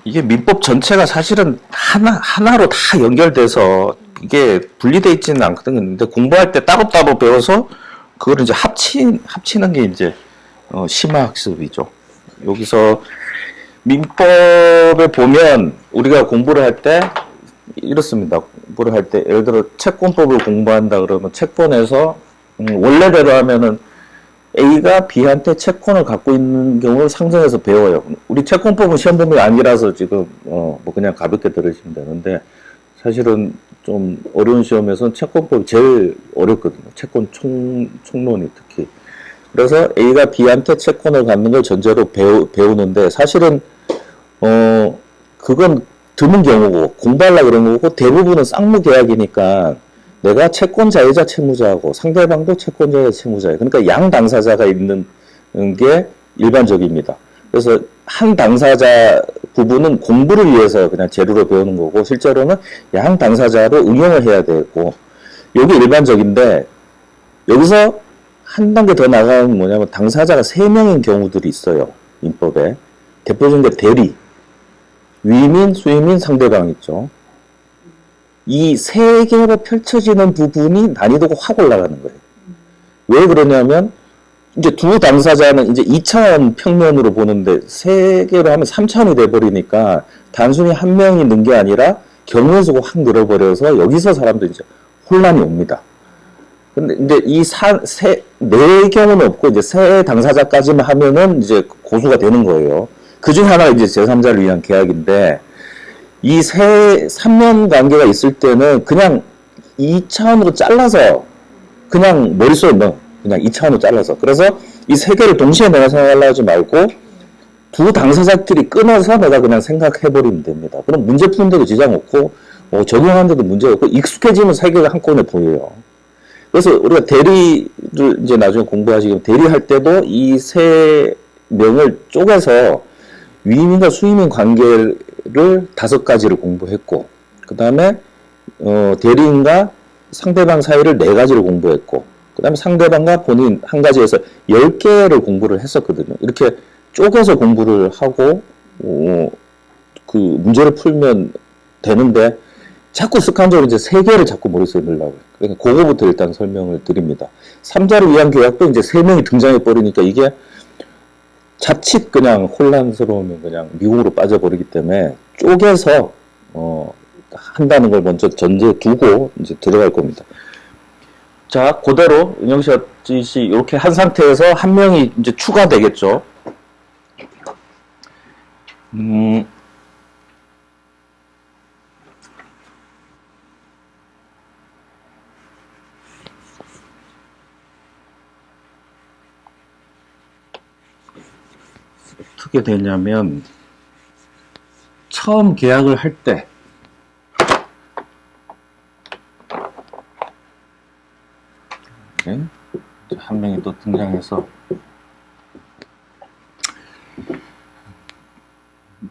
이게 민법 전체가 사실은 하나로 다 연결돼서 이게 분리돼 있지는 않거든요. 근데 공부할 때 따로따로 배워서 그걸 이제 합치는 게 이제 심화학습이죠. 여기서 민법에 보면 우리가 공부를 할 때 이렇습니다. 공부를 할 때 예를 들어 채권법을 공부한다 그러면 채권에서 원래대로 하면은 A가 B한테 채권을 갖고 있는 경우를 상정해서 배워요. 우리 채권법은 시험 범위 아니라서 지금 뭐 그냥 가볍게 들으시면 되는데 사실은 좀 어려운 시험에서는 채권법이 제일 어렵거든요. 채권 총론이 특히. 그래서 A가 B한테 채권을 갖는 걸 전제로 배우는데 사실은 그건 드문 경우고 공부하려고 그런 거고 대부분은 쌍무계약이니까 내가 채권자이자 채무자하고 상대방도 채권자이자 채무자예요. 그러니까 양 당사자가 있는 게 일반적입니다. 그래서 한 당사자 부분은 공부를 위해서 그냥 재료로 배우는 거고 실제로는 양 당사자로 응용을 해야 되고 이게 일반적인데 여기서 한 단계 더 나가면 뭐냐면 당사자가 3명인 경우들이 있어요. 민법에. 대표적인 게 대리, 위민, 수임인, 상대방 있죠. 이 세 개로 펼쳐지는 부분이 난이도가 확 올라가는 거예요. 왜 그러냐면 이제 두 당사자는 이제 2차원 평면으로 보는데 세 개로 하면 3차원이 돼버리니까 단순히 한 명이 있는 게 아니라 경우의 수가 확 늘어버려서 여기서 사람들이 이제 혼란이 옵니다. 근데 이제 네 경우는 없고 이제 세 당사자까지만 하면은 이제 고수가 되는 거예요. 그 중 하나가 이제 제3자를 위한 계약인데 이 3년 관계가 있을 때는 그냥 2차원으로 잘라서 그냥 머릿속에 넣어. 그냥 2차원으로 잘라서. 그래서 이 세 개를 동시에 내가 생각하려고 하지 말고 두 당사자끼리 끊어서 내가 그냥 생각해버리면 됩니다. 그럼 문제 푸는데도 지장 없고 적용하는데도 문제가 없고 익숙해지면 세 개가 한꺼번에 보여요. 그래서 우리가 대리를 이제 나중에 공부하시면 대리할 때도 이 세 명을 쪼개서 위임인과 수임인 관계를 5가지를 공부했고 그 다음에 대리인과 상대방 사이를 4가지를 공부했고 그 다음에 상대방과 본인 한 가지에서 10개를 공부를 했었거든요. 이렇게 쪼개서 공부를 하고 그 문제를 풀면 되는데 자꾸 습관적으로 이제 3개를 자꾸 머릿속에 넣으려고 해요. 그러니까 그거부터 일단 설명을 드립니다. 3자를 위한 계약도 이제 3명이 등장해 버리니까 이게 자칫 그냥 혼란스러우면 그냥 미궁으로 빠져버리기 때문에 쪼개서 한다는 걸 먼저 전제 두고 이제 들어갈 겁니다. 자, 그대로 은영씨 이렇게 한 상태에서 한 명이 이제 추가되겠죠. 어떻게 되냐면 처음 계약을 할 때 한 명이 또 등장해서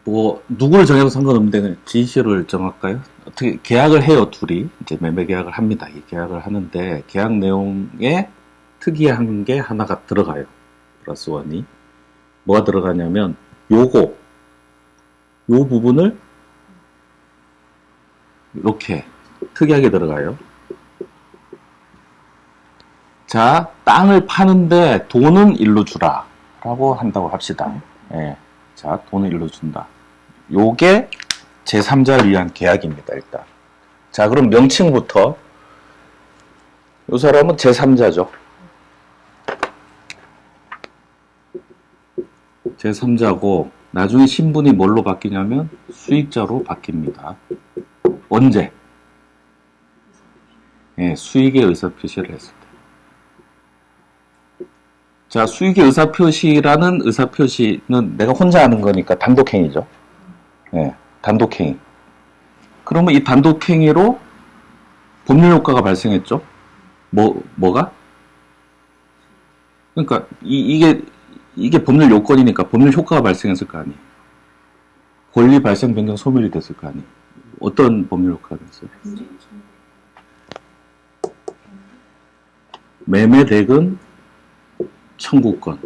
뭐 누구를 정해도 상관없는데 지시를 정할까요? 어떻게 계약을 해요. 둘이 이제 매매 계약을 합니다. 이 계약을 하는데 계약 내용에 특이한 게 하나가 들어가요. 플러스 원이 뭐가 들어가냐면 요 부분을 이렇게 특이하게 들어가요. 자, 땅을 파는데 돈은 일로 주라 라고 한다고 합시다. 예. 자, 돈을 일로 준다. 요게 제3자를 위한 계약입니다. 일단 자, 그럼 명칭부터 요 사람은 제3자죠. 제3자고 나중에 신분이 뭘로 바뀌냐면 수익자로 바뀝니다. 언제? 예, 수익의 의사표시를 했을 때. 자, 수익의 의사표시라는 의사표시는 내가 혼자 하는 거니까 단독행위죠. 예, 단독행위. 그러면 이 단독행위로 법률 효과가 발생했죠. 뭐가? 그러니까 이게 법률 요건이니까 법률 효과가 발생했을 거 아니에요. 권리 발생 변경 소멸이 됐을 거 아니에요. 어떤 법률 효과가 됐어요? 매매 대금 청구권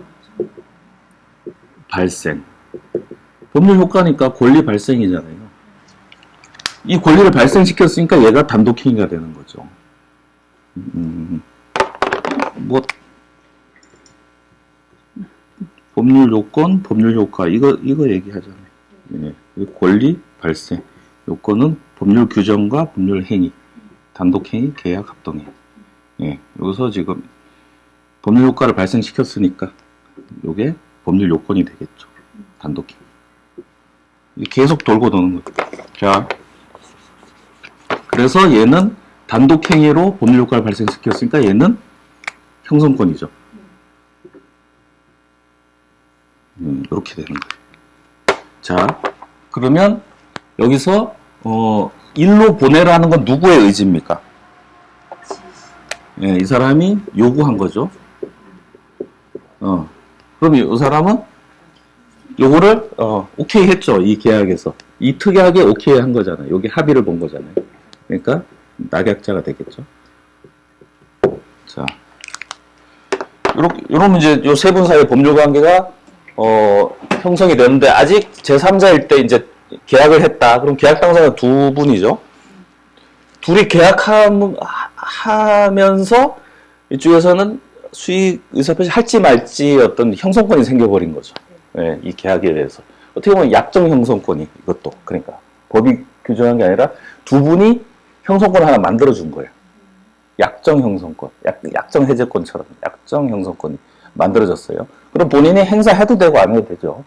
발생. 법률 효과니까 권리 발생이잖아요. 이 권리를 발생시켰으니까 얘가 단독행위가 되는 거죠. 뭐 법률 요건, 법률 효과 이거 얘기하잖아요. 예, 권리 발생 요건은 법률 규정과 법률 행위, 단독행위, 계약, 합동행위. 예, 여기서 지금 법률 효과를 발생시켰으니까 요게 법률 요건이 되겠죠. 단독행위. 계속 돌고 도는 거죠. 자, 그래서 얘는 단독행위로 법률 효과를 발생시켰으니까 얘는 형성권이죠. 이렇게 되는 거예요. 자, 그러면 여기서 일로 보내라는 건 누구의 의지입니까? 예, 이 사람이 요구한 거죠. 그럼 이 사람은 요거를 오케이 했죠. 이 계약에서. 이 특약에 오케이 한 거잖아요. 여기 합의를 본 거잖아요. 그러니까 낙약자가 되겠죠. 자, 요러면 이제 요 세 분 사이의 법률 관계가 형성이 되는데 아직 제3자일 때 이제 계약을 했다. 그럼 계약 당사자는 두 분이죠. 둘이 계약하면서 이쪽에서는 수익 의사표시 할지 말지 어떤 형성권이 생겨버린 거죠. 네, 이 계약에 대해서. 어떻게 보면 약정 형성권이 이것도. 그러니까 법이 규정한 게 아니라 두 분이 형성권을 하나 만들어준 거예요. 약정 형성권. 약정 해제권처럼 약정 형성권이 만들어졌어요. 그럼 본인이 행사해도 되고 안 해도 되죠.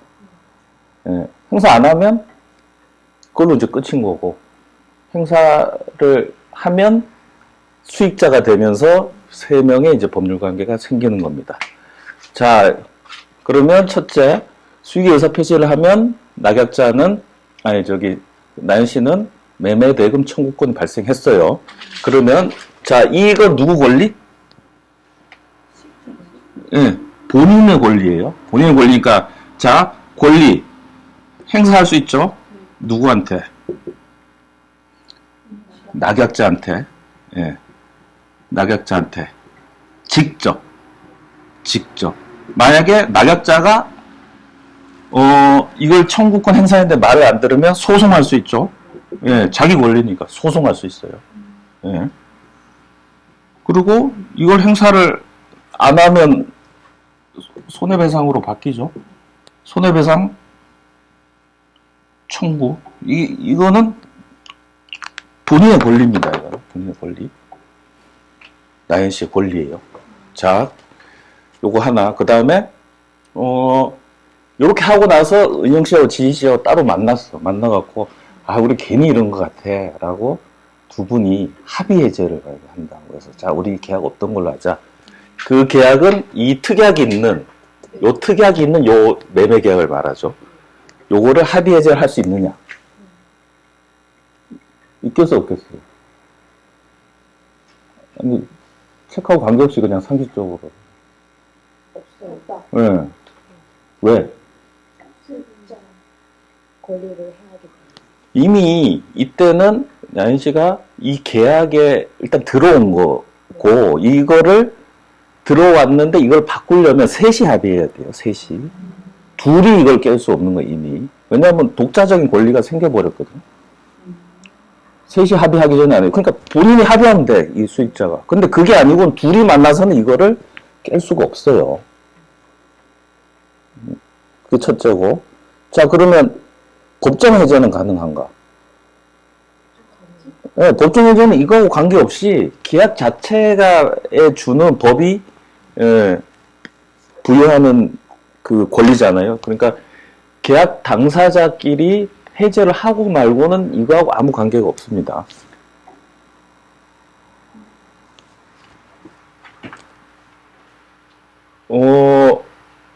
예, 행사 안 하면 그걸로 이제 끝인 거고, 행사를 하면 수익자가 되면서 세 명의 이제 법률 관계가 생기는 겁니다. 자, 그러면 첫째, 수익의 의사 표시를 하면 낙약자는 나연 씨는 매매 대금 청구권이 발생했어요. 그러면 자, 이건 누구 권리? 예, 본인의 권리예요. 본인의 권리니까 자, 권리 행사할 수 있죠. 누구한테? 낙약자한테. 예. 낙약자한테 직접. 만약에 낙약자가 이걸 청구권 행사했는데 말을 안 들으면 소송할 수 있죠. 예, 자기 권리니까 소송할 수 있어요. 예. 그리고 이걸 행사를 안 하면 손해배상으로 바뀌죠. 손해배상 청구. 이거는 본인의 권리입니다. 이거는 본인의 권리. 나연 씨의 권리예요. 자, 요거 하나. 그 다음에 요렇게 하고 나서 은영 씨하고 지희 씨하고 따로 만나갖고 우리 괜히 이런 것 같아 라고 두 분이 합의 해제를 한다고 해서 자, 우리 계약 없던 걸로 하자. 그 계약은 이 특약이 있는 요 매매 계약을 말하죠. 요거를 합의 해제를 할 수 있느냐? 있겠어 없겠어요? 아니, 체크하고 관계없이 그냥 상식적으로. 없어요. 네. 왜? 권리를 해야 돼. 이미 이때는 나연 씨가 이 계약에 일단 들어온 거고, 이거를 들어왔는데 이걸 바꾸려면 셋이 합의해야 돼요. 셋이. 둘이 이걸 깰 수 없는 거예요, 이미. 왜냐하면 독자적인 권리가 생겨버렸거든. 셋이 합의하기 전에 안 해요. 그러니까 본인이 합의하면 돼, 이 수익자가. 근데 그게 아니고 둘이 만나서는 이거를 깰 수가 없어요. 그게 첫째고. 자, 그러면 법정 해제는 가능한가? 네, 법정 해제는 이거하고 관계없이 계약 자체가에 주는 법이 부여하는 그 권리잖아요. 그러니까 계약 당사자끼리 해제를 하고 말고는 이거하고 아무 관계가 없습니다.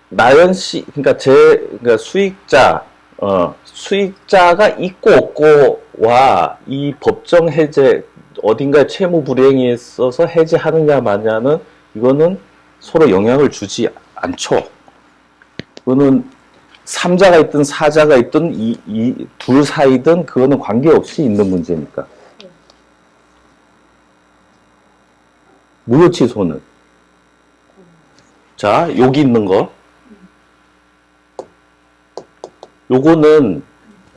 나연 씨, 그러니까 수익자가 있고 없고와 이 법정 해제, 어딘가에 채무 불이행에 있어서 해제하느냐 마냐는 이거는 서로 영향을 주지 않죠. 그거는 3자가 있든 4자가 있든 이 둘 사이든 그거는 관계없이 있는 문제니까. 무효 취소는 자, 여기 있는 거 요거는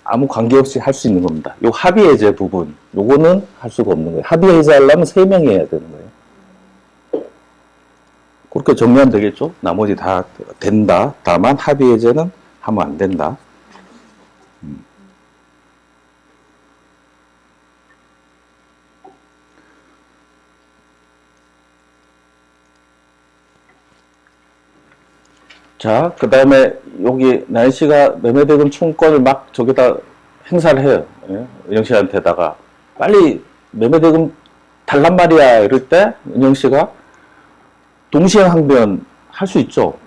아무 관계없이 할 수 있는 겁니다. 요 합의 해제 부분, 요거는 할 수가 없는 거예요. 합의 해제하려면 3명이 해야 되는 거예요. 그렇게 정리하면 되겠죠? 나머지 다 된다. 다만 합의 해제는 하면 안 된다. 자, 그 다음에 여기 나연씨가 매매대금 총권을 막 저기다 행사를 해요. 예? 은영씨한테다가 빨리 매매대금 달란 말이야 이럴 때 은영씨가 동시행항변 할 수 있죠.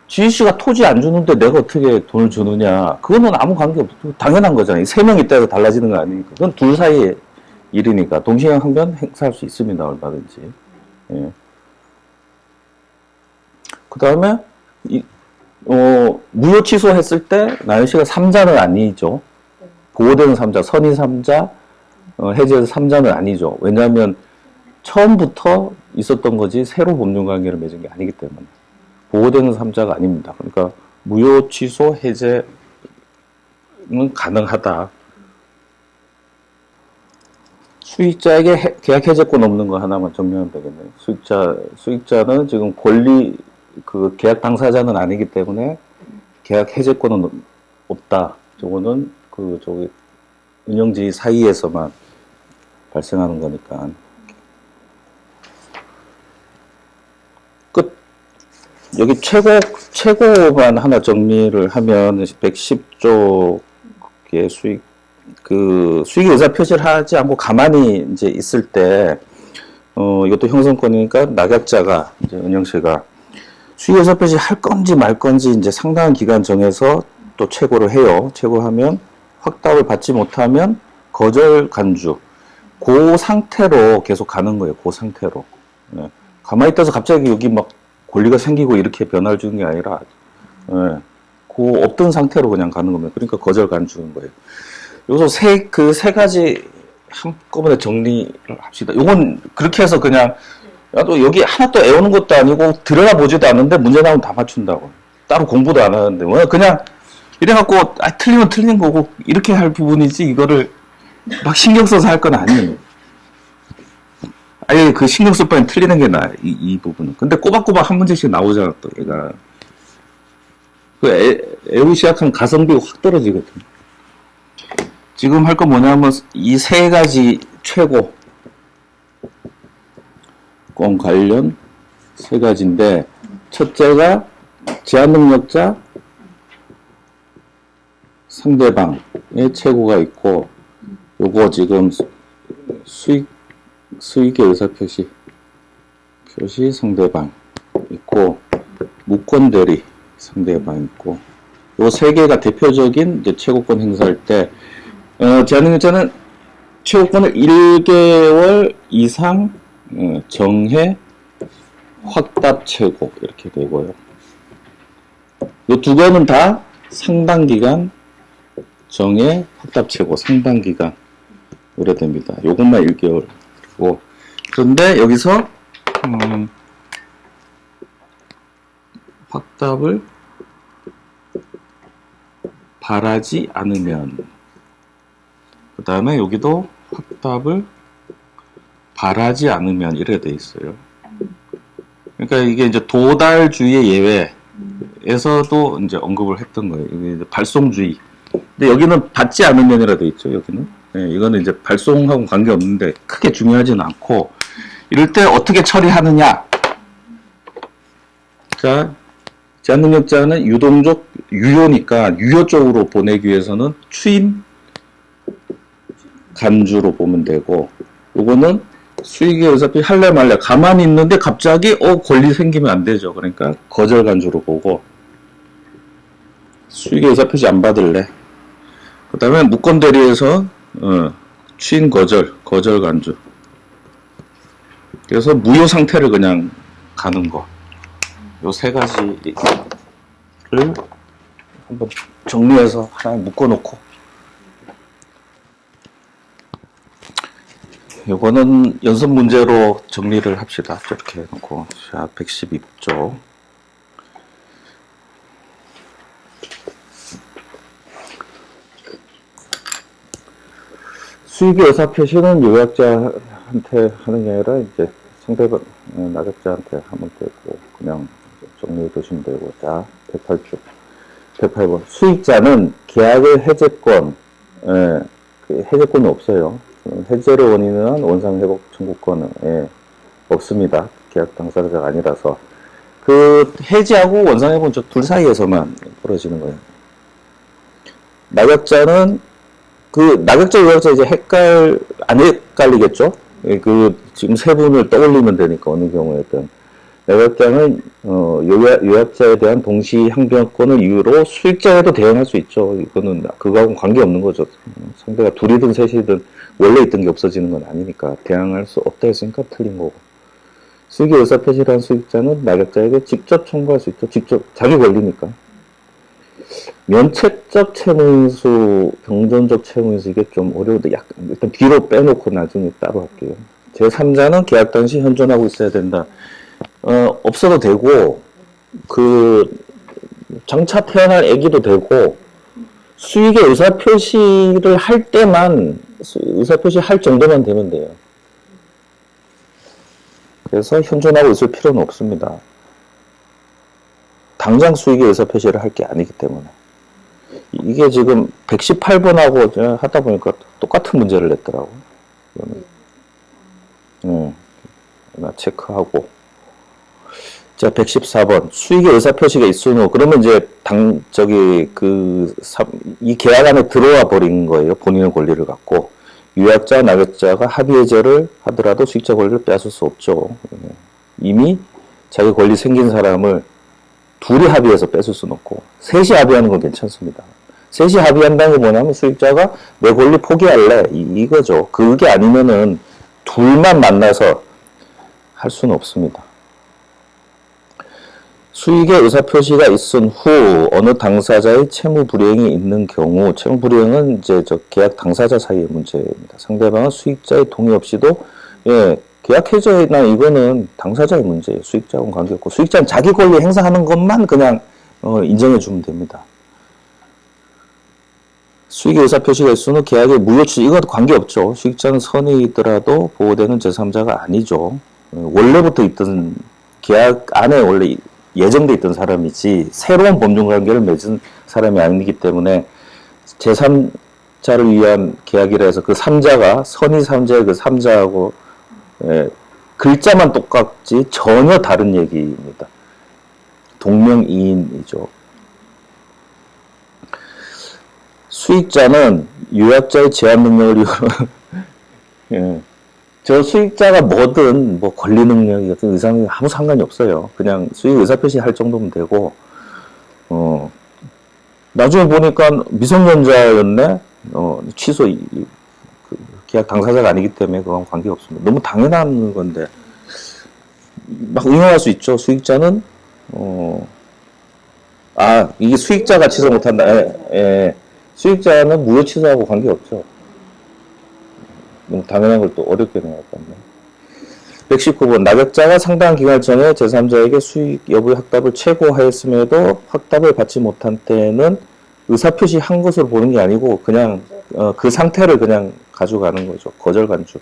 지희씨가 토지 안 주는데 내가 어떻게 돈을 주느냐. 그거는 아무 관계 없죠. 당연한 거잖아요. 3명 있다고 달라지는 거 아니니까. 그건 둘 사이의 일이니까 동시행항변 행사할 수 있습니다. 얼마든지. 예. 그 다음에 무효 취소했을 때 나연씨가 3자는 아니죠. 보호되는 3자, 선의 3자, 해제해서 3자는 아니죠. 왜냐하면 처음부터 있었던 거지 새로 법률관계를 맺은 게 아니기 때문에 보호되는 3자가 아닙니다. 그러니까 무효 취소 해제는 가능하다. 수익자에게 계약 해제권 없는 거 하나만 정리하면 되겠네요. 수익자는 지금 그 계약 당사자는 아니기 때문에 계약 해제권은 없다. 저거는 저기 은영지 사이에서만 발생하는 거니까. 끝. 여기 최고만 하나 정리를 하면 110쪽의 수익 의사 표시를 하지 않고 가만히 이제 있을 때, 이것도 형성권이니까 낙약자가 이제 은영 씨가 수익 의사 표시 할 건지 말 건지 이제 상당한 기간 정해서 또 최고를 해요. 최고하면 확답을 받지 못하면 거절 간주. 그 상태로 계속 가는 거예요. 그 상태로. 네. 가만히 있다서 갑자기 여기 막 권리가 생기고 이렇게 변화를 주는 게 아니라, 네. 그 없던 상태로 그냥 가는 겁니다. 그러니까 거절 간주인 거예요. 여기서 그 세 가지 한꺼번에 정리를 합시다. 요건 그렇게 해서 그냥 또 여기 하나 또 애우는 것도 아니고 들여다보지도 않는데 문제 나오면 다 맞춘다고. 따로 공부도 안 하는데 그냥 이래갖고 틀리면 틀린 거고 이렇게 할 부분이지 이거를 막 신경 써서 할 건 아니에요. 아예 그 신경 쓸 바엔 틀리는 게 나아 이 부분은. 근데 꼬박꼬박 한 문제씩 나오잖아 또 얘가. 애우 시작하면 가성비가 확 떨어지거든. 지금 할 거 뭐냐면 이 세 가지 최고 권 관련 세 가지인데 첫째가 제한능력자 상대방의 최고가 있고 요거 지금 수익의 의사표시 상대방 있고 무권 대리 상대방 있고 요 세 개가 대표적인 이제 최고권 행사할 때 제한능력자는 최고권을 1개월 이상 정해 확답 최고 이렇게 되고요. 이 두 개는 다 상당기간 정해 확답 최고 상당기간 오래됩니다. 요것만 1개월이고 그런데 여기서 확답을 바라지 않으면 그 다음에 여기도 확답을 바라지 않으면 이래 돼 있어요. 그러니까 이게 이제 도달주의 예외에서도 이제 언급을 했던 거예요. 이게 이제 발송주의. 근데 여기는 받지 않으면이라 돼 있죠. 여기는. 네, 이거는 이제 발송하고 관계 없는데 크게 중요하지는 않고 이럴 때 어떻게 처리하느냐. 자, 제한능력자는 유효니까 유효 쪽으로 보내기 위해서는 추임 간주로 보면 되고 요거는 수익의 의사표시 할래 말래 가만히 있는데 갑자기 권리 생기면 안 되죠. 그러니까 거절 간주로 보고 수익의 의사표시 안 받을래. 그 다음에 무권 대리에서 추인 거절 간주. 그래서 무효 상태를 그냥 가는 거. 요 세 가지를 한번 정리해서 하나에 묶어놓고 요거는 연습 문제로 정리를 합시다. 이렇게 해놓고 자 112쪽 수익의 의사표시는 요약자한테 하는 게 아니라 이제 상대방 낙약자한테 하면 되고 그냥 정리해 두시면 되고. 자, 108주 108번 수익자는 계약의 해제권, 그 해제권이 없어요. 해제를 원인한 원상회복 청구권은 없습니다. 계약 당사자가 아니라서. 그 해지하고 원상회복은 저 둘 사이에서만 벌어지는 거예요. 낙약자는 그 낙약자 요약자 이제 안 헷갈리겠죠? 그 지금 세 분을 떠올리면 되니까 어느 경우에든 낙약자는 요약자에 대한 동시 항변권을 이유로 수익자에도 대응할 수 있죠. 이거는 그거하고는 관계없는 거죠. 상대가 둘이든 셋이든 원래 있던 게 없어지는 건 아니니까 대항할 수 없다 했으니까 틀린 거고. 수익의 의사표시라는 수익자는 낙약자에게 직접 청구할 수 있죠. 직접 자기 권리니까. 면책적 채무인수, 병존적 채무인수 이게 좀 어려운데 약간 일단 뒤로 빼놓고 나중에 따로 할게요. 제3자는 계약 당시 현존하고 있어야 된다. 없어도 되고 그 장차 태어날 애기도 되고 수익의 의사표시를 할 때만 의사표시 할 정도만 되면 돼요. 그래서 현존하고 있을 필요는 없습니다. 당장 수익의 의사표시를 할 게 아니기 때문에. 이게 지금 118번하고 하다 보니까 똑같은 문제를 냈더라고. 나 체크하고. 자, 114번. 수익의 의사표시가 있은 후, 그러면 이제 이 계약 안에 들어와 버린 거예요. 본인의 권리를 갖고. 유약자, 낙약자가 합의해제를 하더라도 수익자 권리를 빼앗을 수 없죠. 이미 자기 권리 생긴 사람을 둘이 합의해서 뺏을 수는 없고, 셋이 합의하는 건 괜찮습니다. 셋이 합의한다는 게 뭐냐면 수익자가 내 권리 포기할래. 이거죠. 그게 아니면은 둘만 만나서 할 수는 없습니다. 수익의 의사표시가 있은 후 어느 당사자의 채무 불이행이 있는 경우, 채무 불이행은 이제 계약 당사자 사이의 문제입니다. 상대방은 수익자의 동의 없이도 계약 해제나 이거는 당사자의 문제예요. 수익자하고는 관계없고 수익자는 자기 권리 행사하는 것만 그냥 인정해 주면 됩니다. 수익의 의사표시가 있은 후 계약의 무효취소 이것도 관계없죠. 수익자는 선의이더라도 보호되는 제3자가 아니죠. 원래부터 있던 계약 안에 원래 예정돼 있던 사람이지 새로운 법률관계를 맺은 사람이 아니기 때문에 제3자를 위한 계약이라 해서 그 3자가 선의 3자의 그 3자하고 글자만 똑같지 전혀 다른 얘기입니다. 동명이인이죠. 수익자는 요약자의 제한 능력을 이유로 저 수익자가 뭐든 뭐 권리 능력이든 의사 능력이 아무 상관이 없어요. 그냥 수익 의사표시 할 정도면 되고 나중에 보니까 미성년자였네. 취소 계약 당사자가 아니기 때문에 그건 관계없습니다. 너무 당연한 건데 막 응용할 수 있죠. 수익자는 이게 수익자가 취소 못한다. 수익자는 무효 취소하고 관계없죠. 너무 당연한 걸 또 어렵게 생각했네. 119번 낙약자가 상당한 기간 전에 제3자에게 수익 여부의 확답을 최고하였음에도 확답을 받지 못한 때에는 의사표시 한 것으로 보는 게 아니고 그냥 그 상태를 그냥 가져가는 거죠. 거절 간주.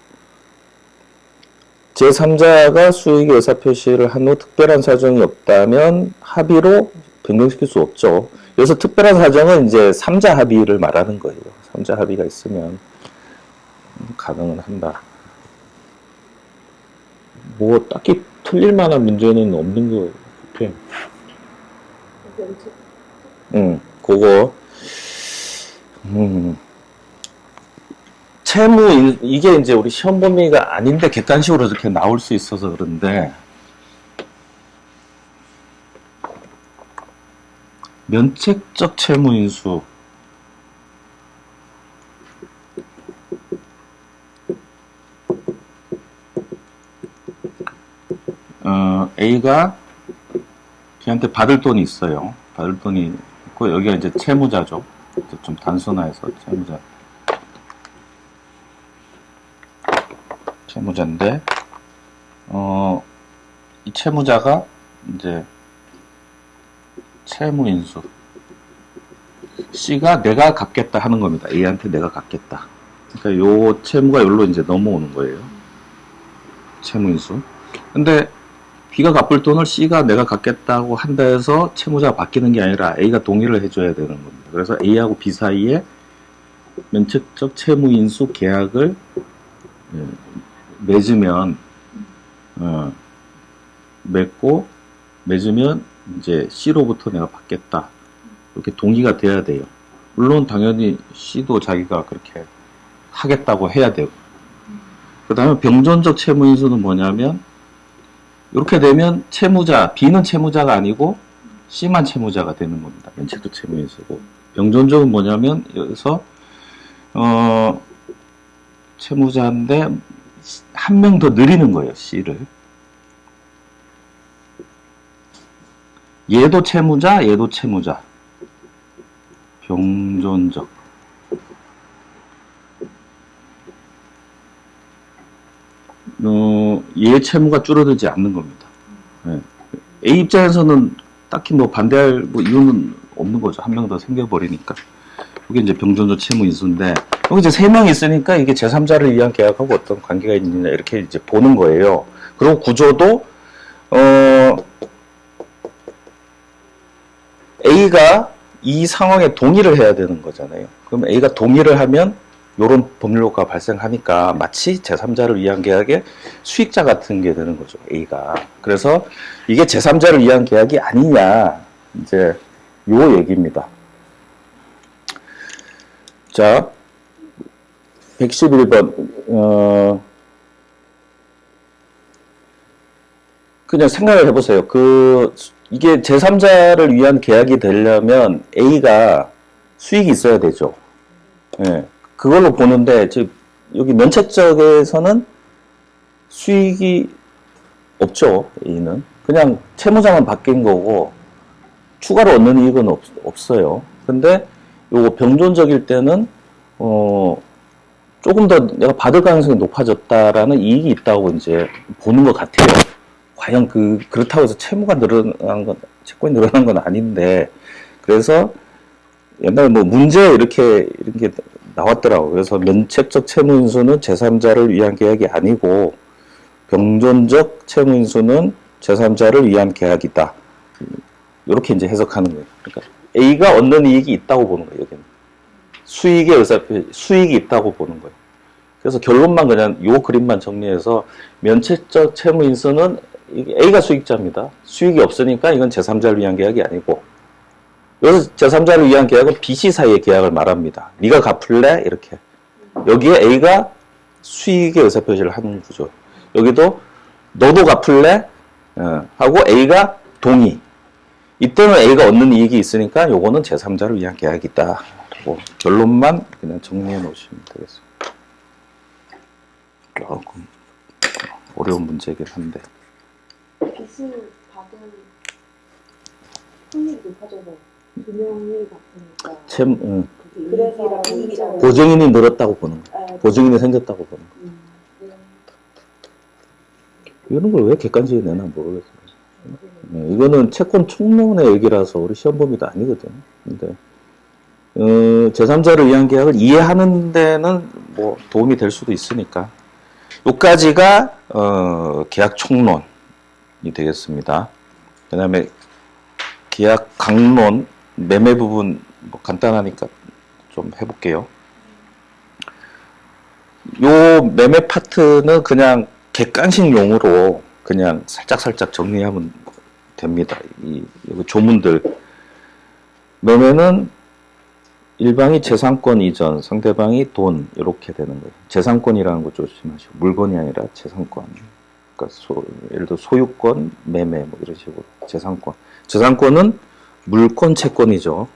제3자가 수익의 의사표시를 한 후 특별한 사정이 없다면 합의로 변경시킬 수 없죠. 여기서 특별한 사정은 이제 3자 합의를 말하는 거예요. 3자 합의가 있으면 가능은 한다. 뭐 딱히 틀릴 만한 문제는 없는 거 같아. 그거 채무 이게 이제 우리 시험 범위가 아닌데 객관식으로 이렇게 나올 수 있어서 그런데 면책적 채무 인수 A가 B한테 받을 돈이 있어요. 받을 돈이 있고 여기가 이제 채무자죠. 좀 단순화해서 채무자인데 이 채무자가 이제 채무인수 C가 내가 갚겠다 하는 겁니다. A한테 내가 갚겠다. 그러니까 요 채무가 여기로 이제 넘어오는 거예요. 채무인수. 근데 B가 갚을 돈을 C가 내가 갚겠다고 한다 해서 채무자가 바뀌는 게 아니라 A가 동의를 해줘야 되는 겁니다. 그래서 A하고 B 사이에 면책적 채무인수 계약을 맺으면 맺으면 이제 C로부터 내가 받겠다 이렇게 동의가 돼야 돼요. 물론 당연히 C도 자기가 그렇게 하겠다고 해야 되고. 그 다음에 병존적 채무인수는 뭐냐면 이렇게 되면 채무자 B는 채무자가 아니고 C만 채무자가 되는 겁니다. 면책적 채무인수고. 병존적은 뭐냐면 여기서 채무자인데 한 명 더 늘리는 거예요. C를. 얘도 채무자, 얘도 채무자. 병존적. 얘 채무가 줄어들지 않는 겁니다. 네. A 입장에서는 딱히 뭐 반대할 뭐 이유는 없는 거죠. 한 명 더 생겨버리니까. 이게 이제 병존적 채무 인수인데, 여기 이제 3명 있으니까 이게 제3자를 위한 계약하고 어떤 관계가 있느냐, 이렇게 이제 보는 거예요. 그리고 구조도, A가 이 상황에 동의를 해야 되는 거잖아요. 그럼 A가 동의를 하면 요런 법률효과가 발생하니까 마치 제3자를 위한 계약의 수익자 같은 게 되는 거죠, A가. 그래서 이게 제3자를 위한 계약이 아니냐, 이제 요 얘기입니다. 자, 111번, 그냥 생각을 해보세요. 이게 제3자를 위한 계약이 되려면 A가 수익이 있어야 되죠. 예. 그걸로 보는데, 여기 면책적에서는 수익이 없죠, A는. 그냥 채무자만 바뀐 거고, 추가로 얻는 이익은 없어요. 근데, 요거 병존적일 때는, 조금 더 내가 받을 가능성이 높아졌다라는 이익이 있다고 이제 보는 것 같아요. 과연 그렇다고 해서 채무가 늘어난 건, 채권이 늘어난 건 아닌데, 그래서 옛날에 뭐 문제 이렇게 나왔더라고. 그래서 면책적 채무인수는 제3자를 위한 계약이 아니고, 병존적 채무인수는 제3자를 위한 계약이다. 이렇게 이제 해석하는 거예요. 그러니까 A가 얻는 이익이 있다고 보는 거예요, 여기는. 수익이 있다고 보는 거예요. 그래서 결론만 그냥 요 그림만 정리해서 면책적 채무인수는 A가 수익자입니다. 수익이 없으니까 이건 제3자를 위한 계약이 아니고, 여기서 제3자를 위한 계약은 B, C 사이의 계약을 말합니다. 네가 갚을래? 이렇게. 여기에 A가 수익의 의사표시를 하는 구조. 여기도 너도 갚을래? 하고 A가 동의. 이때는 A가 얻는 이익이 있으니까 요거는 제3자를 위한 계약이다. 라고 결론만 그냥 정리해 놓으시면 되겠습니다. 조금 어려운 문제이긴 한데. 빚을 받은 확률이 높아져서 두 명이 갚으니까 그래서 이익이 보증인이 늘었다고 보는 거예요. 보증인이 생겼다고 보는 거예요. 이런 걸 왜 객관식에 내나 모르겠어요. 네, 이거는 채권 총론의 얘기라서 우리 시험 범위도 아니거든요. 근데 제3자를 위한 계약을 이해하는 데는 뭐 도움이 될 수도 있으니까. 요까지가 계약 총론이 되겠습니다. 그 다음에 계약 강론, 매매 부분 뭐 간단하니까 좀 해볼게요. 요 매매 파트는 그냥 객관식용으로 그냥 살짝 정리하면 됩니다. 이 조문들. 매매는 일방이 재산권 이전, 상대방이 돈, 이렇게 되는 거예요. 재산권이라는 거 조심하시고, 물건이 아니라 재산권. 그러니까 예를 들어 소유권, 매매, 뭐 이런 식으로. 재산권. 재산권은 물권, 채권이죠.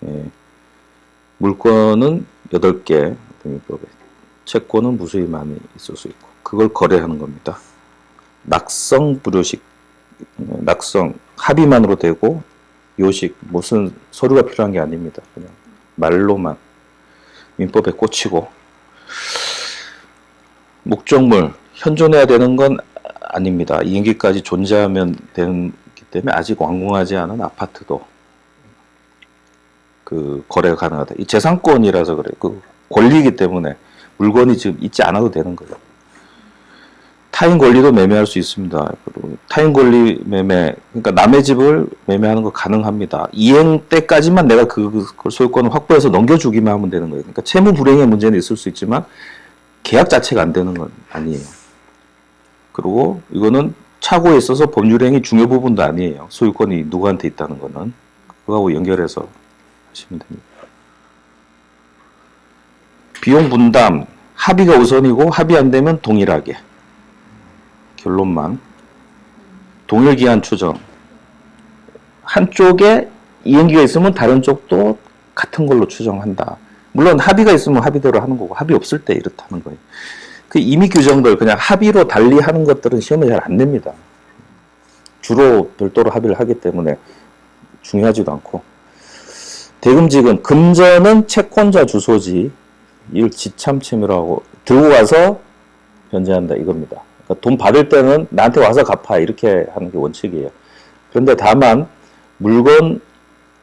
예. 물권은 8개, 채권은 무수히 많이 있을 수 있고, 그걸 거래하는 겁니다. 낙성, 불요식, 낙성, 합의만으로 되고, 요식, 무슨 서류가 필요한 게 아닙니다. 그냥 말로만 민법에 꽂히고. 목적물, 현존해야 되는 건 아닙니다. 이행기까지 존재하면 되기 때문에 아직 완공하지 않은 아파트도 거래가 가능하다. 이 재산권이라서 그래요. 권리이기 때문에 물건이 지금 있지 않아도 되는 거예요. 타인 권리도 매매할 수 있습니다. 그리고 타인 권리 매매, 그러니까 남의 집을 매매하는 거 가능합니다. 이행 때까지만 내가 그 소유권을 확보해서 넘겨주기만 하면 되는 거예요. 그러니까 채무 불이행의 문제는 있을 수 있지만 계약 자체가 안 되는 건 아니에요. 그리고 이거는 차고에 있어서 법률행위 중요 부분도 아니에요. 소유권이 누구한테 있다는 거는. 그거하고 연결해서 하시면 됩니다. 비용 분담, 합의가 우선이고 합의 안 되면 동일하게. 결론만. 동일기한 추정. 한쪽에 이행기가 있으면 다른 쪽도 같은 걸로 추정한다. 물론 합의가 있으면 합의대로 하는 거고 합의 없을 때 이렇다는 거예요. 그 임의 규정들 그냥 합의로 달리 하는 것들은 시험에 잘 안 냅니다. 주로 별도로 합의를 하기 때문에 중요하지도 않고. 대금지금, 금전은 채권자 주소지, 이걸 지참채무라고 들고 가서 변제한다 이겁니다. 그러니까 돈 받을 때는 나한테 와서 갚아 이렇게 하는 게 원칙이에요. 그런데 다만 물건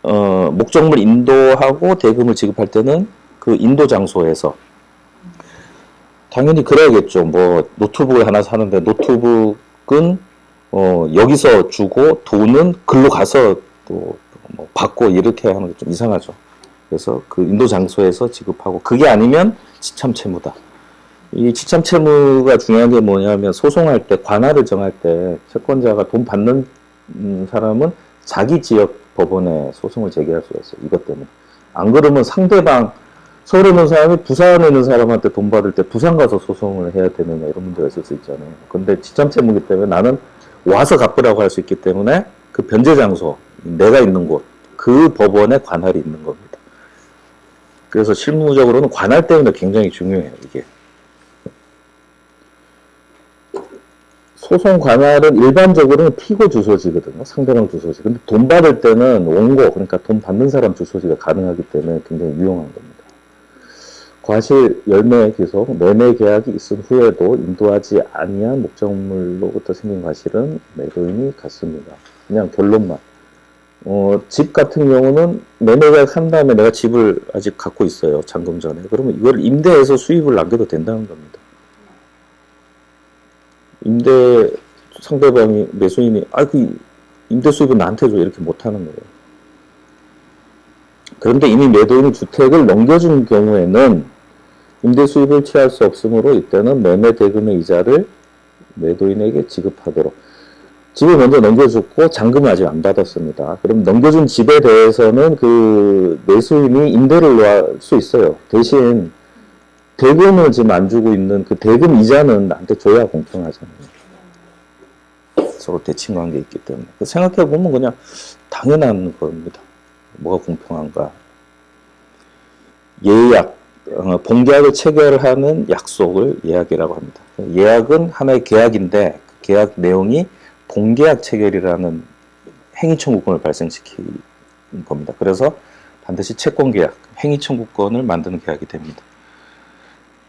목적물 인도하고 대금을 지급할 때는 그 인도 장소에서 당연히 그래야겠죠. 뭐 노트북을 하나 사는데 노트북은 여기서 주고 돈은 글로 가서 또 뭐 받고 이렇게 하는 게 좀 이상하죠. 그래서 그 인도 장소에서 지급하고 그게 아니면 지참채무다. 이 지참채무가 중요한 게 뭐냐면 소송할 때 관할을 정할 때 채권자가 돈 받는 사람은 자기 지역 법원에 소송을 제기할 수가 있어요. 이것 때문에. 안 그러면 상대방 서울에 있는 사람이 부산에 있는 사람한테 돈 받을 때 부산 가서 소송을 해야 되느냐 이런 문제가 있을 수 있잖아요. 근데 지참채무이기 때문에 나는 와서 갚으라고 할 수 있기 때문에 그 변제 장소, 내가 있는 곳, 그 법원에 관할이 있는 겁니다. 그래서 실무적으로는 관할 때문에 굉장히 중요해요, 이게. 소송 관할은 일반적으로는 피고 주소지거든요. 상대방 주소지. 근데 돈 받을 때는 원고, 그러니까 돈 받는 사람 주소지가 가능하기 때문에 굉장히 유용한 겁니다. 과실 열매 기속, 매매 계약이 있은 후에도 인도하지 아니한 목적물로부터 생긴 과실은 매도인이 갖습니다. 그냥 결론만. 집 같은 경우는 매매 계약 한 다음에 내가 집을 아직 갖고 있어요. 잔금 전에. 그러면 이걸 임대해서 수입을 남겨도 된다는 겁니다. 임대 상대방이 매수인이 그 임대 수입은 나한테 줘 이렇게 못하는 거예요. 그런데 이미 매도인이 주택을 넘겨준 경우에는 임대 수입을 취할 수 없으므로 이때는 매매 대금의 이자를 매도인에게 지급하도록. 집을 먼저 넘겨줬고 잔금을 아직 안 받았습니다. 그럼 넘겨준 집에 대해서는 그 매수인이 임대를 놓을 수 있어요. 대신 대금을 지금 안 주고 있는 그 대금 이자는 나한테 줘야 공평하잖아요. 서로 대칭관계에 있기 때문에. 생각해보면 그냥 당연한 겁니다. 뭐가 공평한가. 예약, 본계약을 체결하는 약속을 예약이라고 합니다. 예약은 하나의 계약인데 그 계약 내용이 본계약 체결이라는 행위청구권을 발생시키는 겁니다. 그래서 반드시 채권계약, 행위청구권을 만드는 계약이 됩니다.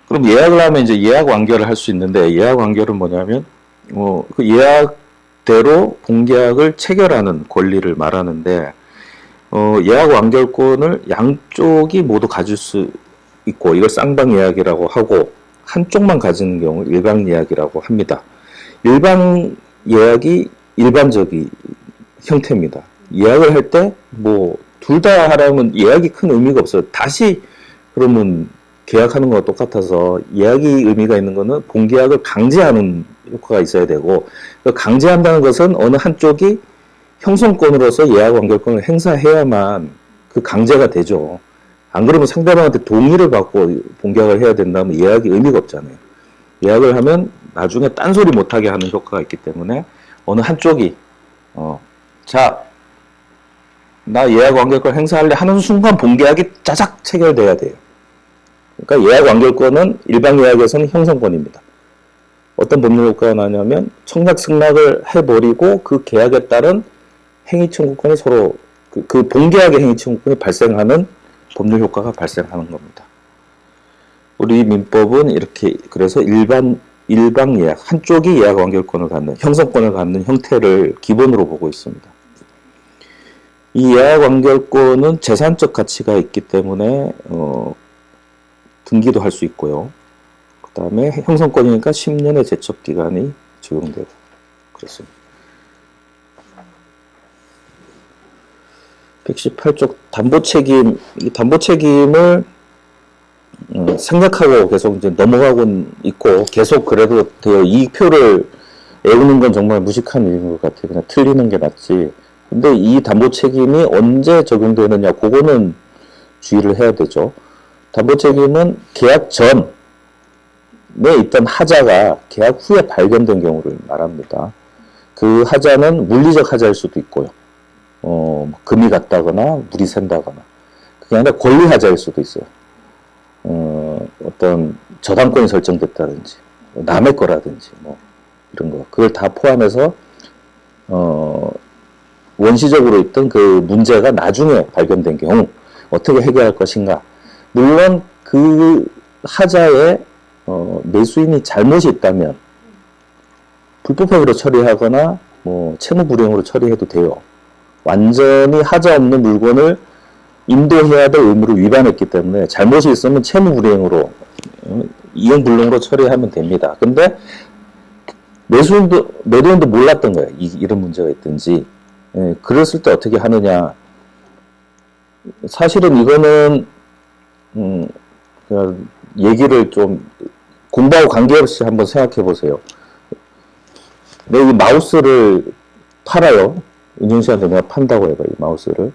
그럼 예약을 하면 이제 예약 완결을 할 수 있는데 예약 완결은 뭐냐면 그 예약대로 본계약을 체결하는 권리를 말하는데 예약 완결권을 양쪽이 모두 가질 수 있고 이걸 쌍방 예약이라고 하고 한쪽만 가지는 경우를 일방 예약이라고 합니다. 일방 예약이 일반적인 형태입니다. 예약을 할 때 뭐 둘 다 하라면 예약이 큰 의미가 없어요. 다시 그러면 계약하는 거와 똑같아서 예약이 의미가 있는 거는 본계약을 강제하는 효과가 있어야 되고 강제한다는 것은 어느 한쪽이 형성권으로서 예약 완결권을 행사해야만 그 강제가 되죠. 안 그러면 상대방한테 동의를 받고 본계약을 해야 된다면 예약이 의미가 없잖아요. 예약을 하면 나중에 딴소리 못하게 하는 효과가 있기 때문에 어느 한쪽이 자, 나 예약 완결권 행사할래 하는 순간 본계약이 짜작 체결돼야 돼요. 그러니까 예약 완결권은 일방 예약에서는 형성권입니다. 어떤 법률 효과가 나냐면 청약 승낙을 해버리고 그 계약에 따른 행위 청구권이 서로 그 본계약의 행위 청구권이 발생하는 법률 효과가 발생하는 겁니다. 우리 민법은 이렇게 그래서 일방 예약, 한쪽이 예약 완결권을 갖는, 형성권을 갖는 형태를 기본으로 보고 있습니다. 이 예약 완결권은 재산적 가치가 있기 때문에 등기도 할 수 있고요. 그 다음에 형성권이니까 10년의 제척기간이 적용되고 그렇습니다. 118쪽 담보책임, 이 담보책임을 생각하고 계속 이제 넘어가고 있고 계속 그래도 돼요. 이익표를 외우는 건 정말 무식한 일인 것 같아요. 그냥 틀리는 게 낫지. 근데 이 담보책임이 언제 적용되느냐, 그거는 주의를 해야 되죠. 담보책임은 계약 전에 있던 하자가 계약 후에 발견된 경우를 말합니다. 그 하자는 물리적 하자일 수도 있고요. 금이 갔다거나 물이 샌다거나, 그게 아니라 권리 하자일 수도 있어요. 어떤 저당권이 설정됐다든지, 남의 거라든지, 뭐, 이런 거. 그걸 다 포함해서, 원시적으로 있던 그 문제가 나중에 발견된 경우, 어떻게 해결할 것인가. 물론, 그 하자에, 매수인이 잘못이 있다면, 불법행위로 처리하거나, 뭐, 채무불이행으로 처리해도 돼요. 완전히 하자 없는 물건을 인도해야 될 의무를 위반했기 때문에 잘못이 있으면 채무불이행으로 이용불능으로 처리하면 됩니다. 근데 매도인도 몰랐던 거예요. 이런 문제가 있든지. 그랬을 때 어떻게 하느냐. 사실은 이거는 얘기를 좀 공부하고 관계없이 한번 생각해 보세요. 내가 이 마우스를 팔아요. 은영 씨한테 내가 판다고 해봐, 이 마우스를.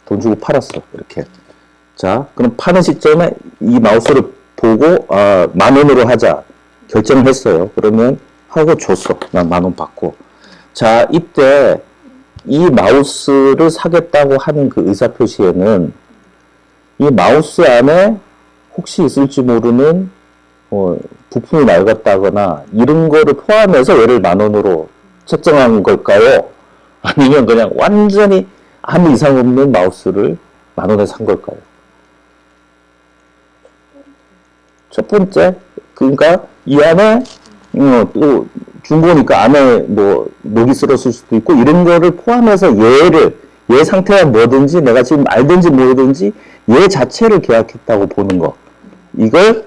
돈 주고 팔았어, 이렇게. 자, 그럼 파는 시점에 이 마우스를 보고, 10,000원으로 하자. 결정을 했어요. 그러면 하고 줬어. 난 10,000원 받고. 자, 이때 이 마우스를 사겠다고 하는 그 의사표시에는 이 마우스 안에 혹시 있을지 모르는 부품이 낡았다거나 이런 거를 포함해서 얘를 10,000원으로 책정한 걸까요? 아니면 그냥 완전히 아무 이상 없는 마우스를 10,000원에 산 걸까요? 첫 번째, 그러니까 이 안에 또 중고니까 안에 뭐 녹이 쓸었을 수도 있고 이런 거를 포함해서 얘 상태가 뭐든지 내가 지금 알든지 모르든지 얘 자체를 계약했다고 보는 거, 이걸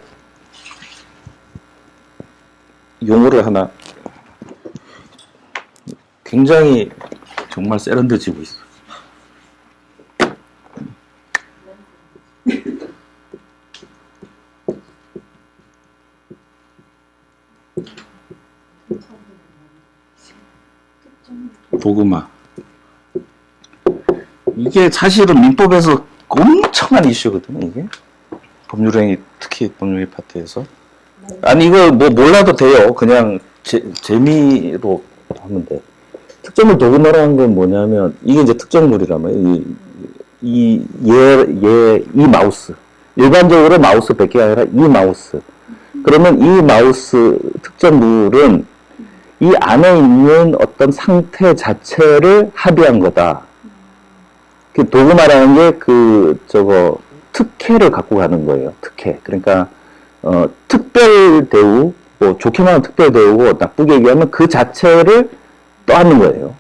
용어를 하나 굉장히 정말 세련돼지고 있어. 도그마. 이게 사실은 민법에서 엄청난 이슈거든요, 이게. 법률행위, 특히 법률행위 파트에서. 아니, 이거 뭐 몰라도 돼요. 그냥 재미로 하면 돼. 특정물 도그마라는 건 뭐냐면, 이게 이제 특정물이라면, 이 마우스. 일반적으로 마우스 100개가 아니라 이 마우스. 그러면 이 마우스 특정물은 이 안에 있는 어떤 상태 자체를 합의한 거다. 그 도그마라는 게 특혜를 갖고 가는 거예요. 특혜. 그러니까, 특별 대우, 뭐 좋게 말하면 특별 대우고 나쁘게 얘기하면 그 자체를 떠안는 거예요.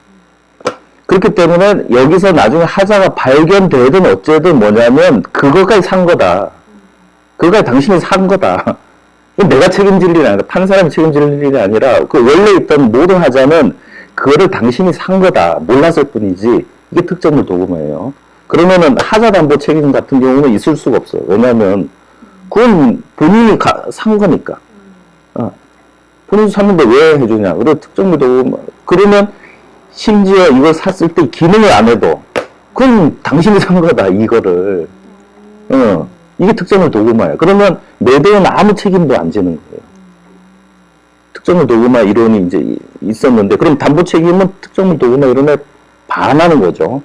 그렇기 때문에 여기서 나중에 하자가 발견되든 어쨌든 뭐냐면 그거까지 산 거다. 그거까지 당신이 산 거다. 내가 책임질 일이 아니라, 파는 사람이 책임질 일이 아니라, 그 원래 있던 모든 하자는 그거를 당신이 산 거다. 몰랐을 뿐이지. 이게 특정물 도구마예요. 그러면은 하자 담보 책임 같은 경우는 있을 수가 없어요. 왜냐면, 그건 본인이 산 거니까. 본인이 샀는데 왜 해주냐. 그리고 특정물 도구마. 그러면, 심지어 이걸 샀을 때 기능을 안 해도, 그건 당신이 산 거다. 이거를. 이게 특정물 도구마예요. 그러면 매도는 아무 책임도 안 지는 거예요. 특정물 도구마 이론이 이제 있었는데, 그럼 담보 책임은 특정물 도구마 이론에 반하는 거죠.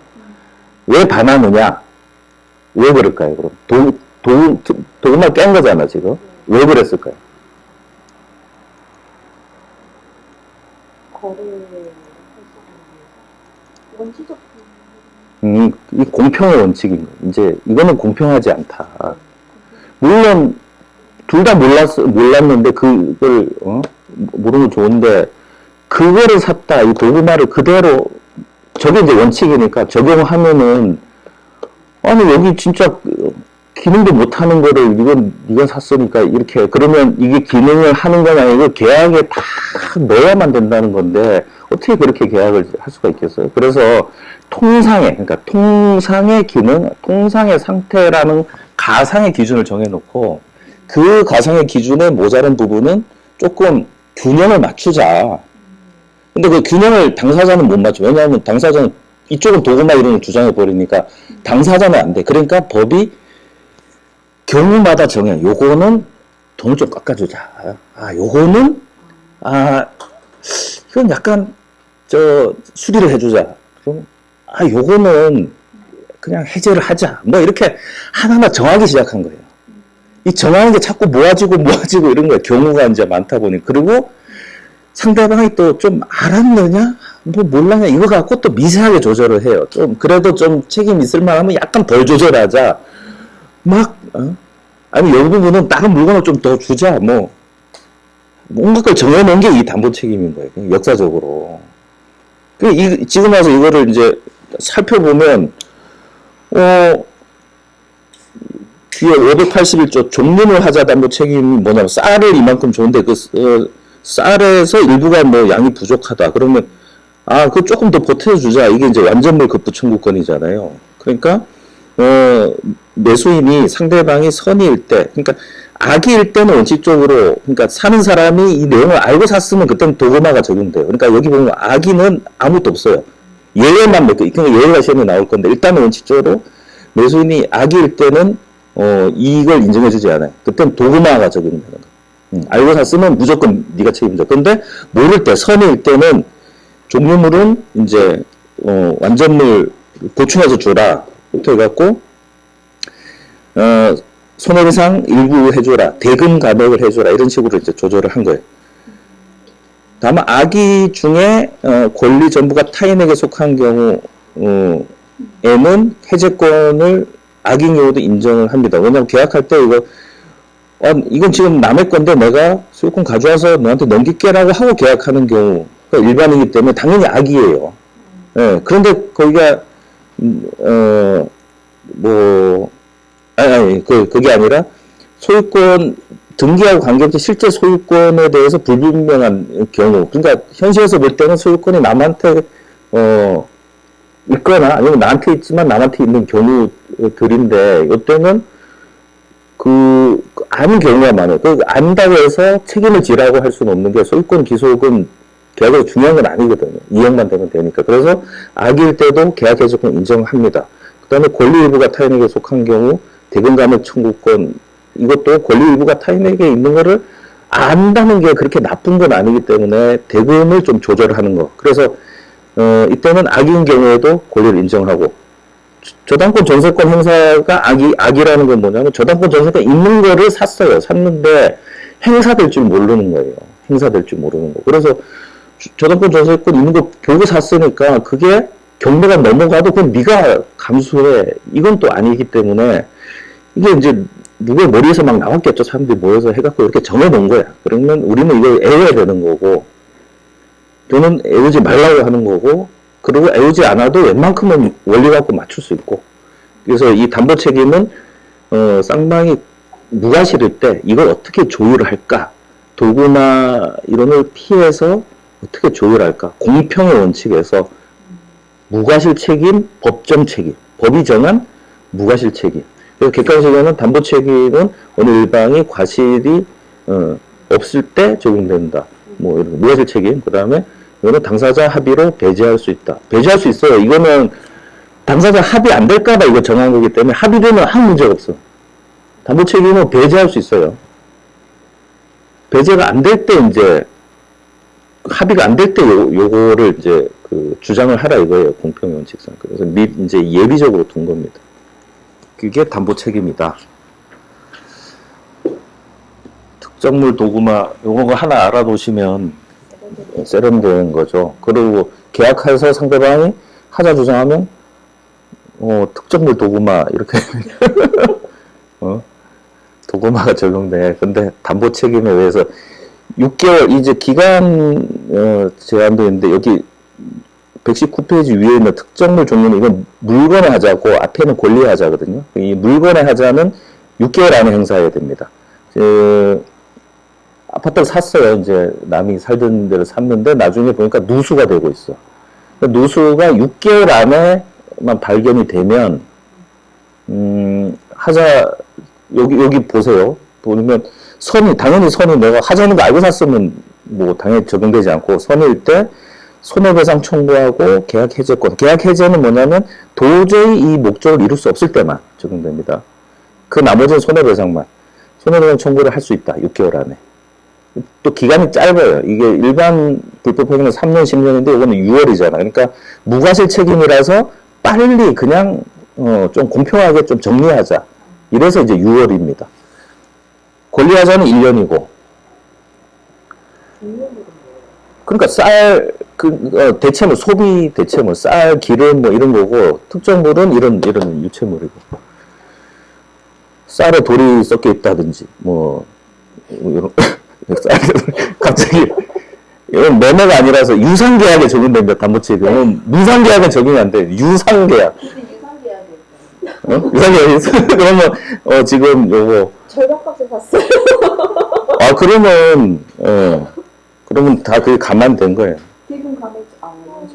왜 반하느냐? 왜 그럴까요? 그럼 도구마 깬 거잖아, 지금. 왜 그랬을까요? 원시적 이 공평의 원칙인 거예요. 이제 이거는 공평하지 않다. 물론 둘 다 몰랐는데 그걸 모르면 좋은데 그거를 샀다. 이 도구마를 그대로, 저게 이제 원칙이니까 적용하면은, 아니 여기 진짜 기능도 못하는 거를 이건 샀으니까 이렇게 그러면 이게 기능을 하는 건 아니고 계약에 다 넣어야만 된다는 건데 어떻게 그렇게 계약을 할 수가 있겠어요? 그래서 그러니까 통상의 기능, 통상의 상태라는 가상의 기준을 정해놓고 그 가상의 기준에 모자란 부분은 조금 균형을 맞추자. 근데 그 균형을 당사자는 못 맞춰. 왜냐하면 당사자는 이쪽은 도구마 이런 걸 주장해 버리니까 당사자는 안 돼. 그러니까 법이 경우마다 정해. 요거는 돈을 좀 깎아주자. 요거는, 이건 약간, 수리를 해주자. 그럼, 요거는 그냥 해제를 하자. 뭐 이렇게 하나하나 정하기 시작한 거예요. 이 정하는 게 자꾸 모아지고 이런 거예요. 경우가 이제 많다 보니. 그리고 상대방이 또 좀 알았느냐? 뭐 몰랐냐? 이거 갖고 또 미세하게 조절을 해요. 그래도 좀 책임 있을 만하면 약간 덜 조절하자. 아니, 여기 부분은 다른 물건을 좀 더 주자, 뭔가 걸 정해놓은 게 이 담보 책임인 거예요. 역사적으로. 지금 와서 이거를 이제 살펴보면, 뒤에 581조 종륜을 하자 담보 책임이 뭐냐면, 쌀을 이만큼 줬는데, 쌀에서 일부가 양이 부족하다. 그러면, 그거 조금 더 보태주자. 이게 이제 완전물 급부 청구권이잖아요. 그러니까, 매수인이 상대방이 선의일 때, 그러니까 악의일 때는 원칙적으로, 그러니까 사는 사람이 이 내용을 알고 샀으면 그때는 도구마가 적용돼요. 그러니까 여기 보면 악의는 아무것도 없어요. 예외만 몇 개, 그러니까 예외가 시험에 나올 건데, 일단은 원칙적으로 매수인이 악의일 때는, 이걸 인정해주지 않아요. 그때는 도구마가 적용되는 거예요. 알고 샀으면 무조건 네가 책임져. 근데 모를 때, 선의일 때는 종류물은 이제, 완전물 보충해서 줘라. 부터 해갖고, 손해배상 일부 해줘라, 대금 감액을 해줘라, 이런 식으로 이제 조절을 한 거예요. 다만, 악의 중에, 권리 전부가 타인에게 속한 경우에는 해제권을 악의인 경우도 인정을 합니다. 왜냐면 계약할 때 이건 지금 남의 건데 내가 소유권 가져와서 너한테 넘길게라고 하고 계약하는 경우가 일반이기 때문에 당연히 악의예요. 예, 그런데 거기가, 그게 아니라 소유권 등기하고 관계없이 실제 소유권에 대해서 불분명한 경우. 그러니까 현실에서 볼 때는 소유권이 남한테 있거나 아니면 나한테 있지만 남한테 있는 경우들인데 이때는 아는 경우가 많아요. 안다고 해서 책임을 지라고 할 수는 없는 게 소유권 기속은 계약에서 중요한 건 아니거든요. 이행만 되면 되니까. 그래서 악일 때도 계약 해제권 인정합니다. 그 다음에 권리 일부가 타인에게 속한 경우 대금 감액 청구권, 이것도 권리 일부가 타인에게 있는 거를 안다는 게 그렇게 나쁜 건 아니기 때문에 대금을 좀 조절하는 거. 그래서 이때는 악인 경우에도 권리를 인정하고, 저당권 전세권 행사가 악이라는 건 뭐냐면 저당권 전세권 있는 거를 샀는데 행사될 줄 모르는 거예요. 행사될 줄 모르는 거. 그래서 저당권 전세권 있는 거 보고 샀으니까 그게 경매가 넘어가도 그건 네가 감수해. 이건 또 아니기 때문에 이게 이제 누구의 머리에서 막 나왔겠죠. 사람들이 모여서 해갖고 이렇게 정해놓은 거야. 그러면 우리는 이걸 애워야 되는 거고, 저는 애우지 말라고 하는 거고, 그리고 애우지 않아도 웬만큼은 원리 갖고 맞출 수 있고. 그래서 이 담보 책임은 쌍방이 무가 실을 때 이걸 어떻게 조율을 할까? 도구나 이론을 피해서 어떻게 조율할까? 공평의 원칙에서 무과실 책임, 법정 책임, 법이 정한 무과실 책임. 그래서 객관식에는 담보 책임은 어느 일방이 과실이 없을 때 적용된다. 뭐 이런 무과실 책임. 그다음에 이거는 당사자 합의로 배제할 수 있다. 배제할 수 있어요. 이거는 당사자 합의 안 될까봐 이거 정한 거기 때문에 합의되면 아무 문제가 없어. 담보 책임은 배제할 수 있어요. 배제가 안 될 때 이제 합의가 안 될 때 요거를 이제 주장을 하라 이거예요. 공평의 원칙상. 그래서 이제 예비적으로 둔 겁니다. 그게 담보 책임이다. 특정물 도구마 요거 하나 알아두시면 세련되는 거죠. 그리고 계약해서 상대방이 하자 주장하면 특정물 도구마 이렇게 도구마가 적용돼. 근데 담보 책임에 의해서 6개월 이제 기간 제한도 있는데 여기 119페이지 위에 있는 특정물 종류는 이건 물건의 하자고 앞에는 권리의 하자거든요. 이 물건의 하자는 6개월 안에 행사해야 됩니다. 아파트를 샀어요. 이제 남이 살던 데를 샀는데 나중에 보니까 누수가 되고 있어. 누수가 6개월 안에만 발견이 되면 하자 여기 보세요. 보면 당연히 선이 내가 하자는 거 알고 샀으면 뭐 당연히 적용되지 않고 선일 때 손해배상 청구하고 계약 해제권. 계약 해제는 뭐냐면 도저히 이 목적을 이룰 수 없을 때만 적용됩니다. 그 나머지는 손해배상만. 손해배상 청구를 할 수 있다. 6개월 안에. 또 기간이 짧아요. 이게 일반 불법행위는 3년, 10년인데 이거는 6월이잖아. 그러니까 무과실 책임이라서 빨리 그냥 좀 공평하게 좀 정리하자. 이래서 이제 6월입니다. 권리하자는 1년이고. 그러니까 대체물, 소비 대체물, 쌀, 기름 뭐 이런 거고, 특정물은 이런 유체물이고. 쌀에 돌이 섞여 있다든지, 이런, 갑자기, 이건 매매가 아니라서 유상계약에 적용됩니다, 담보책임은. 무상계약은 적용이 안 돼요. 유상계약. 유상계약이 있어? 그러면, 지금 요거. 절반값에 샀어요. 그러면 다 그게 감안된 거예요. 지금 가면,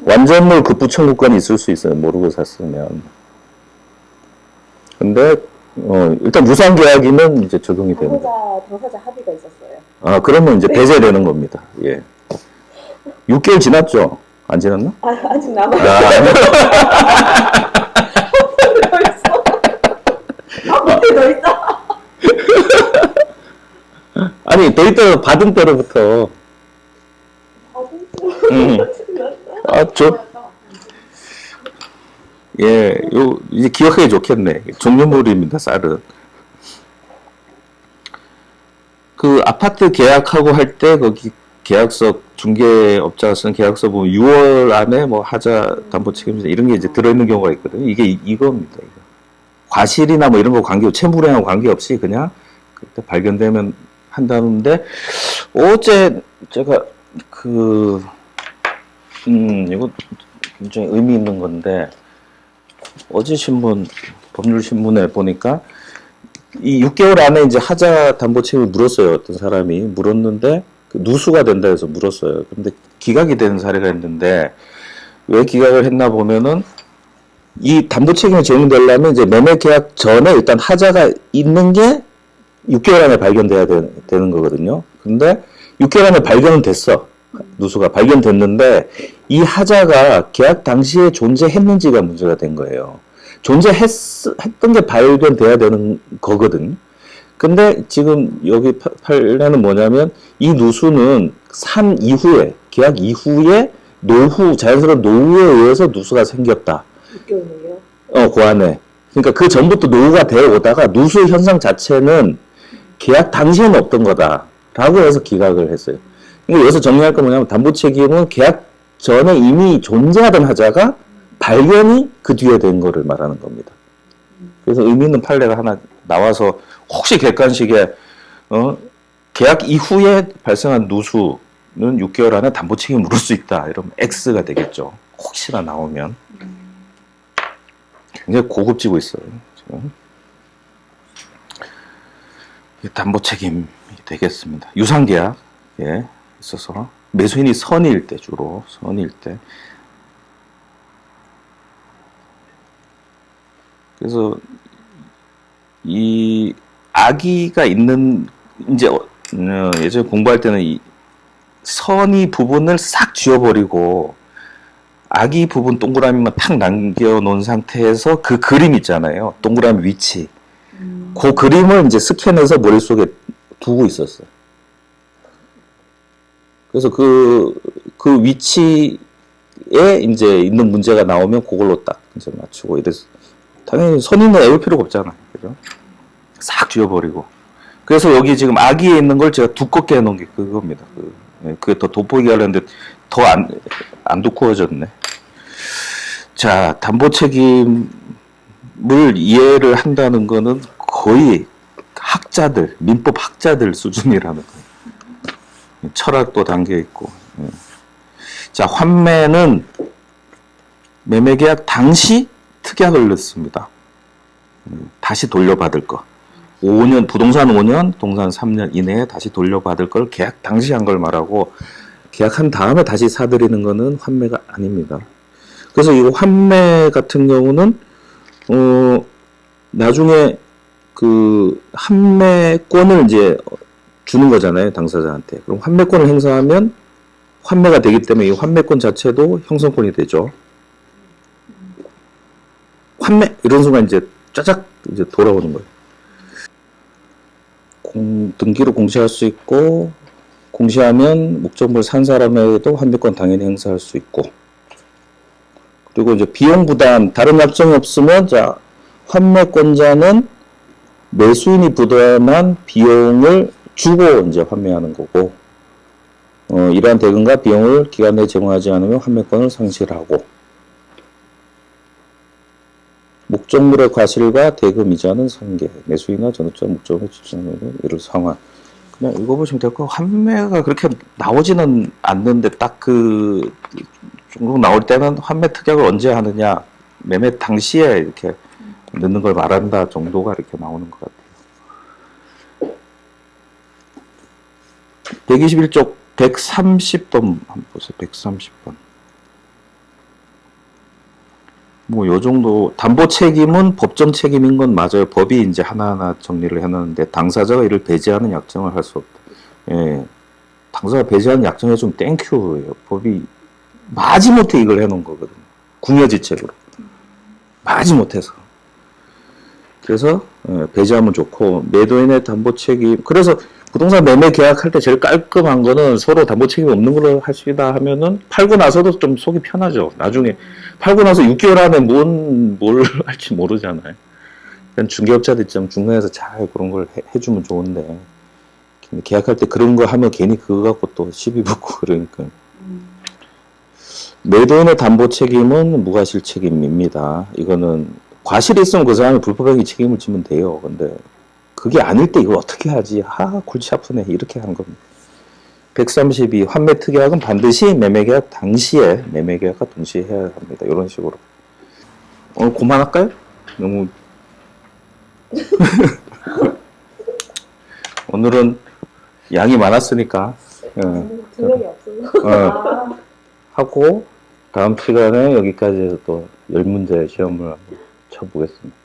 완전물 급부 청구권이 있을 수 있어요. 모르고 샀으면. 근데, 일단 무상계약이면 이제 적용이 됩니다. 당사자 합의가 있었어요. 그러면 이제 배제되는 겁니다. 예. 6개월 지났죠? 안 지났나? 아직 남아요. 더 있어. 아니, 더 있다 받은 때로부터. 이제 기억하기 좋겠네. 종류물입니다, 쌀은. 그 아파트 계약하고 할 때 거기 계약서 중개업자가 쓴 계약서 보면 6월 안에 뭐 하자 담보 책임자 이런 게 이제 들어있는 경우가 있거든요. 이게 이겁니다. 이거. 과실이나 뭐 이런 거 채무량하고 관계없이 그냥 그때 발견되면 한다는데 어제 제가 이거 굉장히 의미 있는 건데 어제 법률신문에 보니까 이 6개월 안에 이제 하자 담보 책임을 물었어요. 어떤 사람이 물었는데 누수가 된다 해서 물었어요. 근데 기각이 되는 사례가 있는데 왜 기각을 했나 보면은 이 담보 책임이 적용되려면 이제 매매 계약 전에 일단 하자가 있는 게 6개월 안에 발견돼야 되는 거거든요. 근데 6개월 안에 발견은 됐어. 누수가 발견됐는데 이 하자가 계약 당시에 존재했는지가 문제가 된 거예요. 존재했던 게 발견돼야 되는 거거든. 근데 지금 여기 판례는 뭐냐면 이 누수는 산 이후에 계약 이후에 자연스러운 노후에 의해서 누수가 생겼다. 6개월이요? 그 안에. 그러니까 그 전부터 노후가 되어 오다가 누수 현상 자체는 계약 당시에는 없던 거다라고 해서 기각을 했어요. 그러니까 여기서 정리할 건 뭐냐면 담보 책임은 계약 전에 이미 존재하던 하자가 발견이 그 뒤에 된 거를 말하는 겁니다. 그래서 의미 있는 판례가 하나 나와서 혹시 객관식에 계약 이후에 발생한 누수는 6개월 안에 담보 책임을 물을 수 있다. 이러면 X가 되겠죠. 혹시나 나오면. 굉장히 고급지고 있어요. 지금. 담보 책임이 되겠습니다. 유상계약에 있어서 매수인이 선의일 때 주로 선의일 때 그래서 이 악의가 있는 이제 예전에 공부할 때는 이 선의 부분을 싹 지워버리고 악의 부분 동그라미만 탁 남겨놓은 상태에서 그 그림 있잖아요. 동그라미 위치. 그 그림을 이제 스캔해서 머릿속에 두고 있었어요. 그래서 그 위치에 이제 있는 문제가 나오면 그걸로 딱 이제 맞추고 이래서 당연히 선의는 외울 필요가 없잖아요. 그죠? 싹 지워버리고. 그래서 여기 지금 악의에 있는 걸 제가 두껍게 해놓은 게 그겁니다. 그게 더 돋보이게 하려는데 더 안 두꺼워졌네. 자, 담보 책임을 이해를 한다는 거는 거의 학자들, 민법 학자들 수준이라는 거예요. 철학도 담겨 있고. 자, 환매는 매매계약 당시 특약을 넣습니다. 다시 돌려받을 거. 5년, 부동산 5년, 동산 3년 이내에 다시 돌려받을 걸 계약 당시 한 걸 말하고, 계약한 다음에 다시 사들이는 거는 환매가 아닙니다. 그래서 이 환매 같은 경우는, 나중에 그 환매권을 이제 주는 거잖아요, 당사자한테. 그럼 환매권을 행사하면 환매가 되기 때문에 이 환매권 자체도 형성권이 되죠. 환매! 이런 순간 이제 짜작 이제 돌아오는 거예요. 등기로 공시할 수 있고, 공시하면 목적물 산 사람에게도 환매권 당연히 행사할 수 있고, 그리고 이제 비용 부담, 다른 약정이 없으면, 자, 환매권자는 매수인이 부담한 비용을 주고 이제 환매하는 거고, 이러한 대금과 비용을 기간 내에 제공하지 않으면 환매권을 상실하고, 목적물의 과실과 대금 이자는 상계, 매수인과 전업자 목적물의 지정하는 이를 상환. 그냥 읽어보시면 될 거. 환매가 그렇게 나오지는 않는데 딱 그 종록 나올 때는 환매 특약을 언제 하느냐, 매매 당시에 이렇게 넣는 걸 말한다 정도가 이렇게 나오는 것 같아요. 121쪽 130번 한번 보세요. 130번. 뭐, 요 정도, 담보 책임은 법정 책임인 건 맞아요. 법이 이제 하나하나 정리를 해놨는데, 당사자가 이를 배제하는 약정을 할 수 없다. 예. 당사자가 배제하는 약정에 좀 땡큐예요. 법이 마지못해 이걸 해놓은 거거든요. 궁여지책으로. 마지못해서. 그래서, 배제하면 좋고, 매도인의 담보 책임, 그래서 부동산 매매 계약할 때 제일 깔끔한 거는 서로 담보 책임 없는 걸로 하시다 하면은 팔고 나서도 좀 속이 편하죠. 나중에 팔고 나서 6개월 안에 뭘 할지 모르잖아요. 그냥 중개업자들 있자면 중간에서 잘 그런 걸 해주면 좋은데 계약할 때 그런 거 하면 괜히 그거 갖고 또 시비 붙고 그러니까. 매도인의 담보 책임은 무과실 책임입니다. 이거는 과실이 있으면 그 사람이 불법행위 책임을 지면 돼요. 근데 그게 아닐 때 이걸 어떻게 하지? 골치 아프네. 이렇게 하는 겁니다. 132. 환매 특약은 반드시 매매계약 당시에 매매계약과 동시에 해야 합니다. 이런 식으로. 오늘 그만할까요? 너무 오늘은 양이 많았으니까 분량이 없어서. 하고 다음 시간에 여기까지 해서 또 10문제 시험을 한번 쳐보겠습니다.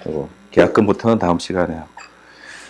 그리고 계약금부터는 다음 시간에 하고.